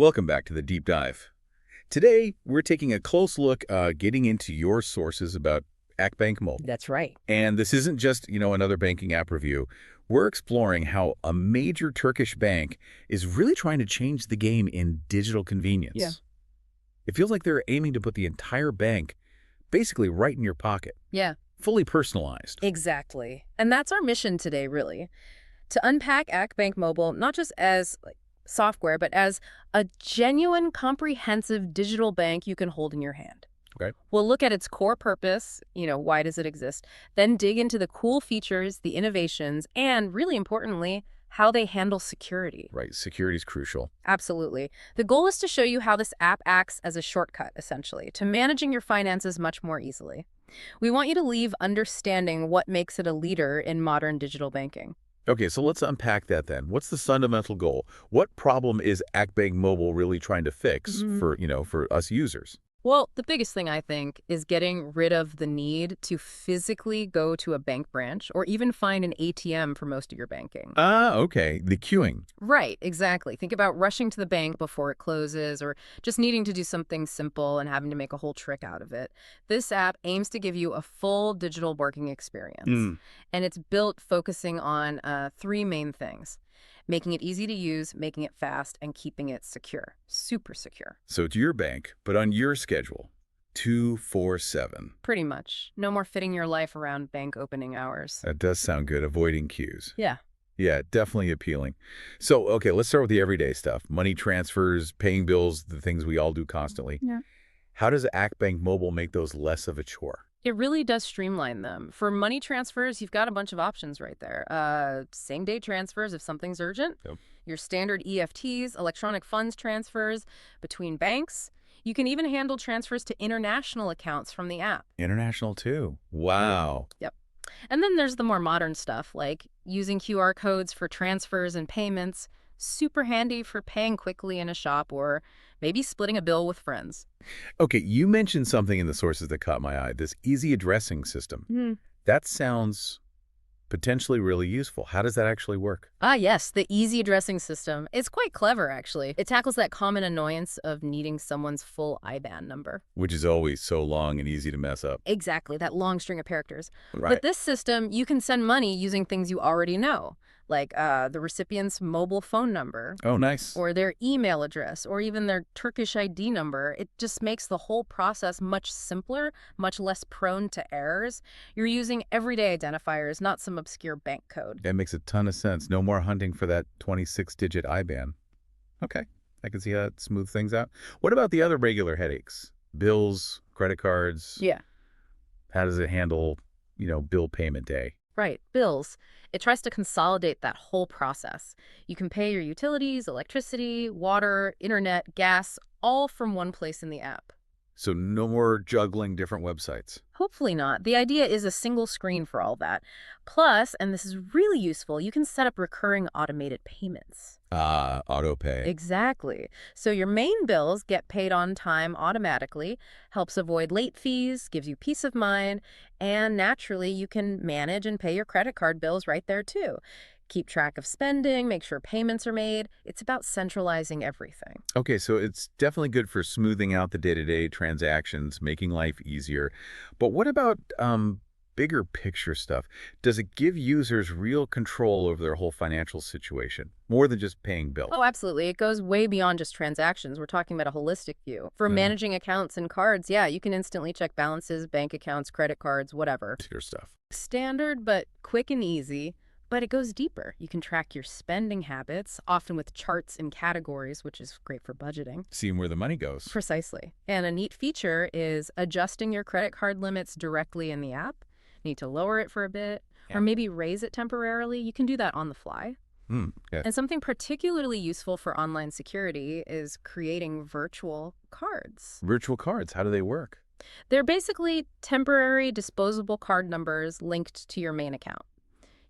Welcome back to the Deep Dive. Today, we're taking a close look, getting into your sources about Akbank Mobile. That's right. And this isn't just, another banking app review. We're exploring how a major Turkish bank is really trying to change the game in digital convenience. Yeah. It feels like they're aiming to put the entire bank basically right in your pocket, Yeah, fully personalized. exactly. And that's our mission today, really. To unpack Akbank Mobile, not just as software, but as a genuine, comprehensive digital bank you can hold in your hand. Okay. We'll look at its core purpose, why does it exist, then dig into the cool features, the innovations, and really importantly, how they handle security. Right, security is crucial. Absolutely. The goal is to show you how this app acts as a shortcut, essentially, to managing your finances much more easily. We want you to leave understanding what makes it a leader in modern digital banking. Okay, so let's unpack that then. What's the fundamental goal? What problem is Akbank Mobile really trying to fix for us users? Well, the biggest thing, I think, is getting rid of the need to physically go to a bank branch or even find an ATM for most of your banking. Ah, okay. The queuing. Right, exactly. Think about rushing to the bank before it closes or just needing to do something simple and having to make a whole trick out of it. This app aims to give you a full digital working experience. And it's built focusing on three main things: making it easy to use, making it fast, and keeping it secure. Super secure. So it's your bank, but on your schedule. 247. Pretty much. No more fitting your life around bank opening hours. That does sound good, avoiding queues. Yeah. Yeah, definitely appealing. So, okay, let's start with the everyday stuff. Money transfers, paying bills, the things we all do constantly. Yeah. How does Akbank Mobile make those less of a chore? It really does streamline them. For money transfers, you've got a bunch of options right there. Same-day transfers if something's urgent. Yep. Your standard EFTs, electronic funds transfers between banks. You can even handle transfers to international accounts from the app. International too. Wow. Yep. And then there's the more modern stuff, like using QR codes for transfers and payments. Super handy for paying quickly in a shop or maybe splitting a bill with friends. Okay, you mentioned something in the sources that caught my eye, this easy addressing system. That sounds potentially really useful. How does that actually work? Ah, yes, the easy addressing system. It's quite clever, actually. It tackles that common annoyance of needing someone's full IBAN number. Which is always so long and easy to mess up. Exactly, that long string of characters. Right. With this system, you can send money using things you already know, like the recipient's mobile phone number, Oh, nice. or their email address, or even their Turkish ID number. It just makes the whole process much simpler, much less prone to errors. You're using everyday identifiers, not some obscure bank code. That makes a ton of sense. No more hunting for that 26-digit IBAN. Okay, I can see how that smooths things out. What about the other regular headaches? Bills, credit cards? Yeah. How does it handle, bill payment day? Right, bills. It tries to consolidate that whole process. You can pay your utilities, electricity, water, internet, gas, all from one place in the app. So no more juggling different websites. Hopefully not. The idea is a single screen for all that. Plus, and this is really useful, you can set up recurring automated payments. Ah, auto pay. Exactly. So your main bills get paid on time automatically, helps avoid late fees, gives you peace of mind, and naturally you can manage and pay your credit card bills right there too. Keep track of spending, make sure payments are made. It's about centralizing everything. Okay, so it's definitely good for smoothing out the day-to-day transactions, making life easier. But what about bigger picture stuff? Does it give users real control over their whole financial situation, more than just paying bills? Oh, absolutely. It goes way beyond just transactions. We're talking about a holistic view. For managing accounts and cards, yeah, you can instantly check balances, bank accounts, credit cards, whatever. Your stuff. Standard, but quick and easy. But it goes deeper. You can track your spending habits, often with charts and categories, which is great for budgeting. Seeing where the money goes. Precisely. And a neat feature is adjusting your credit card limits directly in the app. Need to lower it for a bit, or maybe raise it temporarily. You can do that on the fly. Yeah. And something particularly useful for online security is creating virtual cards. Virtual cards, how do they work? They're basically temporary disposable card numbers linked to your main account.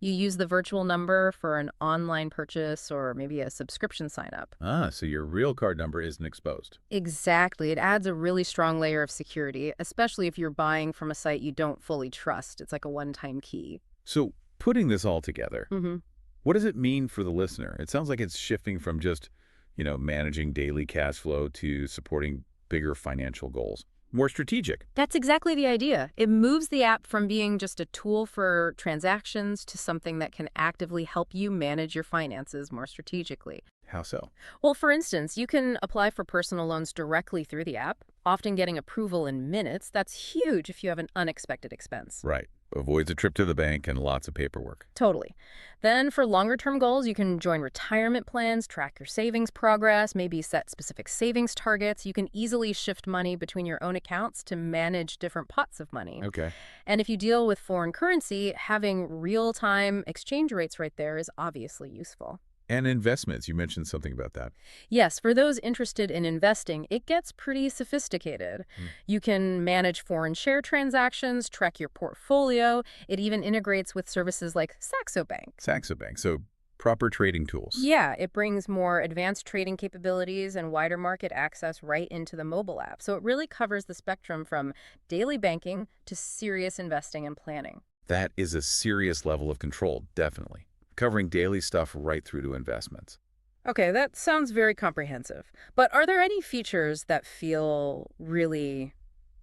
You use the virtual number for an online purchase or maybe a subscription sign-up. Ah, so your real card number isn't exposed. Exactly. It adds a really strong layer of security, especially if you're buying from a site you don't fully trust. It's like a one-time key. So putting this all together, Mm-hmm. what does it mean for the listener? It sounds like it's shifting from just, managing daily cash flow to supporting bigger financial goals. More strategic. That's exactly the idea. It moves the app from being just a tool for transactions to something that can actively help you manage your finances more strategically. How so? Well, for instance, you can apply for personal loans directly through the app, often getting approval in minutes. That's huge if you have an unexpected expense. Right. Avoids a trip to the bank and lots of paperwork. Totally. Then for longer-term goals, you can join retirement plans, track your savings progress, maybe set specific savings targets. You can easily shift money between your own accounts to manage different pots of money. Okay. And if you deal with foreign currency, having real-time exchange rates right there is obviously useful. And investments. You mentioned something about that. Yes, for those interested in investing, it gets pretty sophisticated. Hmm. You can manage foreign share transactions, track your portfolio. It even integrates with services like Saxo Bank. Saxo Bank. So proper trading tools. Yeah, it brings more advanced trading capabilities and wider market access right into the mobile app. So it really covers the spectrum from daily banking to serious investing and planning. That is a serious level of control, definitely. Covering daily stuff right through to investments. Okay, that sounds very comprehensive. But are there any features that feel really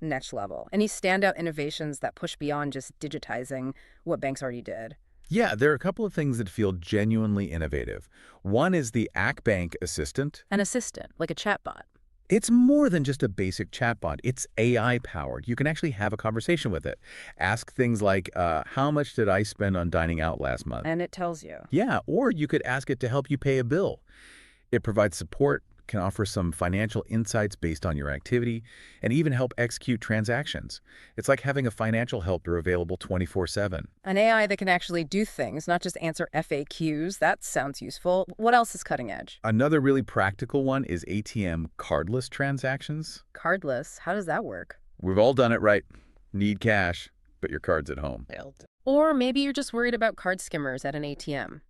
next level? Any standout innovations that push beyond just digitizing what banks already did? Yeah, there are a couple of things that feel genuinely innovative. One is the Akbank Assistant. An assistant, like a chatbot. It's more than just a basic chatbot. It's AI-powered. You can actually have a conversation with it. Ask things like, how much did I spend on dining out last month? And it tells you. Yeah, or you could ask it to help you pay a bill. It provides support, can offer some financial insights based on your activity, and even help execute transactions. It's like having a financial helper available 24/7. An AI that can actually do things, not just answer FAQs. That sounds useful. What else is cutting edge? Another really practical one is ATM cardless transactions. Cardless. How does that work? We've all done it, right? Need cash, but your card's at home. Or maybe you're just worried about card skimmers at an ATM.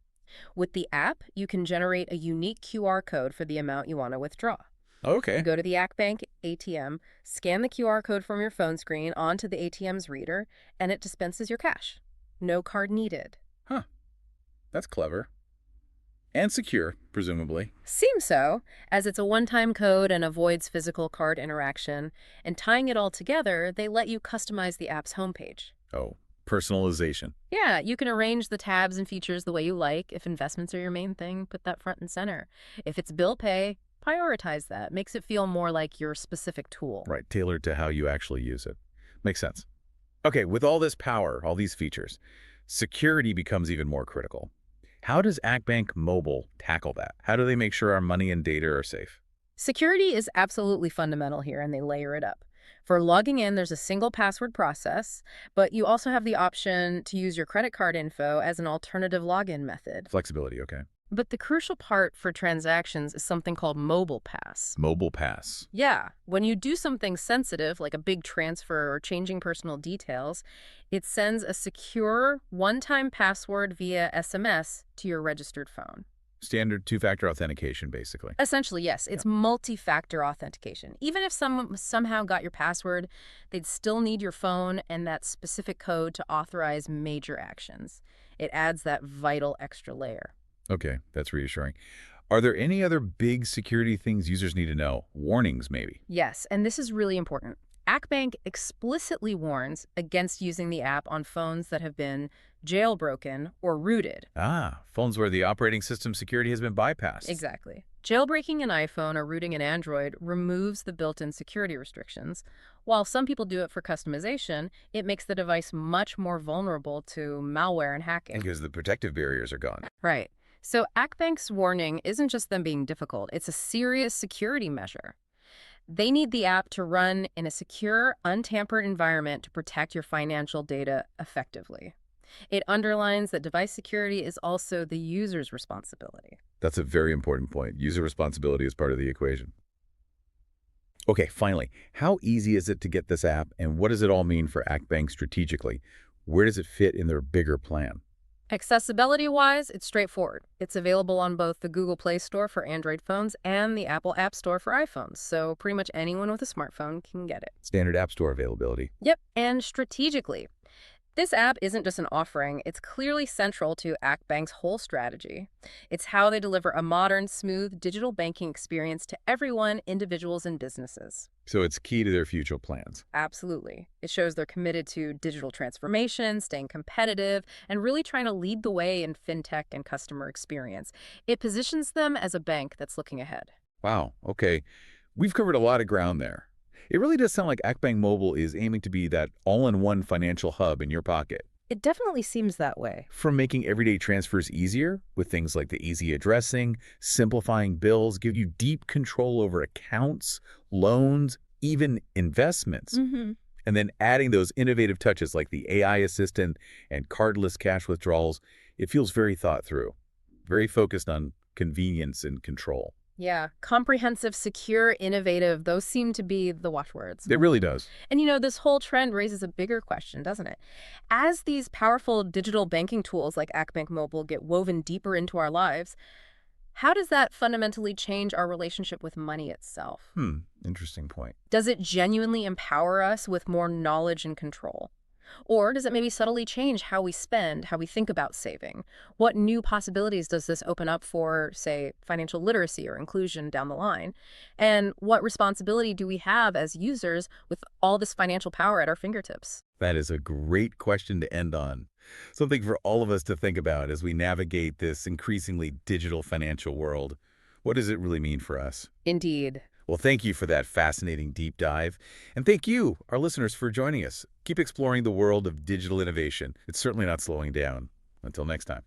With the app, you can generate a unique QR code for the amount you want to withdraw. Okay. You go to the Akbank ATM, scan the QR code from your phone screen onto the ATM's reader, and it dispenses your cash. No card needed. Huh. That's clever. And secure, presumably. Seems so, as it's a one-time code and avoids physical card interaction. And tying it all together, they let you customize the app's homepage. Oh, personalization. Yeah, you can arrange the tabs and features the way you like. If investments are your main thing, put that front and center. If it's bill pay, prioritize that. Makes it feel more like your specific tool. Right, tailored to how you actually use it. Makes sense. Okay, with all this power, all these features, security becomes even more critical. How does Akbank Mobile tackle that? How do they make sure our money and data are safe? Security is absolutely fundamental here, and they layer it up. For logging in, there's a single password process, but you also have the option to use your credit card info as an alternative login method. Flexibility, okay. But the crucial part for transactions is something called Mobile Pass. Mobile Pass. Yeah, when you do something sensitive, like a big transfer or changing personal details, it sends a secure one-time password via SMS to your registered phone. Standard two-factor authentication, basically. Essentially, yes. It's multi-factor authentication. Even if someone somehow got your password, they'd still need your phone and that specific code to authorize major actions. It adds that vital extra layer. Okay, that's reassuring. Are there any other big security things users need to know? Warnings, maybe? Yes, and this is really important. Akbank explicitly warns against using the app on phones that have been jailbroken or rooted. Ah, phones where the operating system security has been bypassed. Exactly. Jailbreaking an iPhone or rooting an Android removes the built-in security restrictions. While some people do it for customization, it makes the device much more vulnerable to malware and hacking. Because the protective barriers are gone. Right. So Akbank's warning isn't just them being difficult, it's a serious security measure. They need the app to run in a secure, untampered environment to protect your financial data effectively. It underlines that device security is also the user's responsibility. That's a very important point. User responsibility is part of the equation. Okay, finally, how easy is it to get this app, and what does it all mean for Akbank strategically? Where does it fit in their bigger plan? Accessibility-wise, it's straightforward. It's available on both the Google Play Store for Android phones and the Apple App Store for iPhones, so pretty much anyone with a smartphone can get it. Standard App Store availability. Yep, and strategically, This app isn't just an offering, it's clearly central to Akbank's whole strategy. It's how they deliver a modern, smooth digital banking experience to everyone, individuals and businesses. So it's key to their future plans. Absolutely. It shows they're committed to digital transformation, staying competitive, and really trying to lead the way in fintech and customer experience. It positions them as a bank that's looking ahead. Wow, okay. We've covered a lot of ground there. It really does sound like Akbank Mobile is aiming to be that all-in-one financial hub in your pocket. It definitely seems that way. From making everyday transfers easier with things like the easy addressing, simplifying bills, give you deep control over accounts, loans, even investments. And then adding those innovative touches like the AI assistant and cardless cash withdrawals, it feels very thought through, very focused on convenience and control. Yeah, comprehensive, secure, innovative, those seem to be the watchwords. It really does. And this whole trend raises a bigger question, doesn't it? As these powerful digital banking tools like Akbank Mobile get woven deeper into our lives, how does that fundamentally change our relationship with money itself? Interesting point. Does it genuinely empower us with more knowledge and control? Or does it maybe subtly change how we spend, how we think about saving? What new possibilities does this open up for, say, financial literacy or inclusion down the line? And what responsibility do we have as users with all this financial power at our fingertips? That is a great question to end on. Something for all of us to think about as we navigate this increasingly digital financial world. What does it really mean for us? Indeed. Well, thank you for that fascinating deep dive. And thank you, our listeners, for joining us. Keep exploring the world of digital innovation. It's certainly not slowing down. Until next time.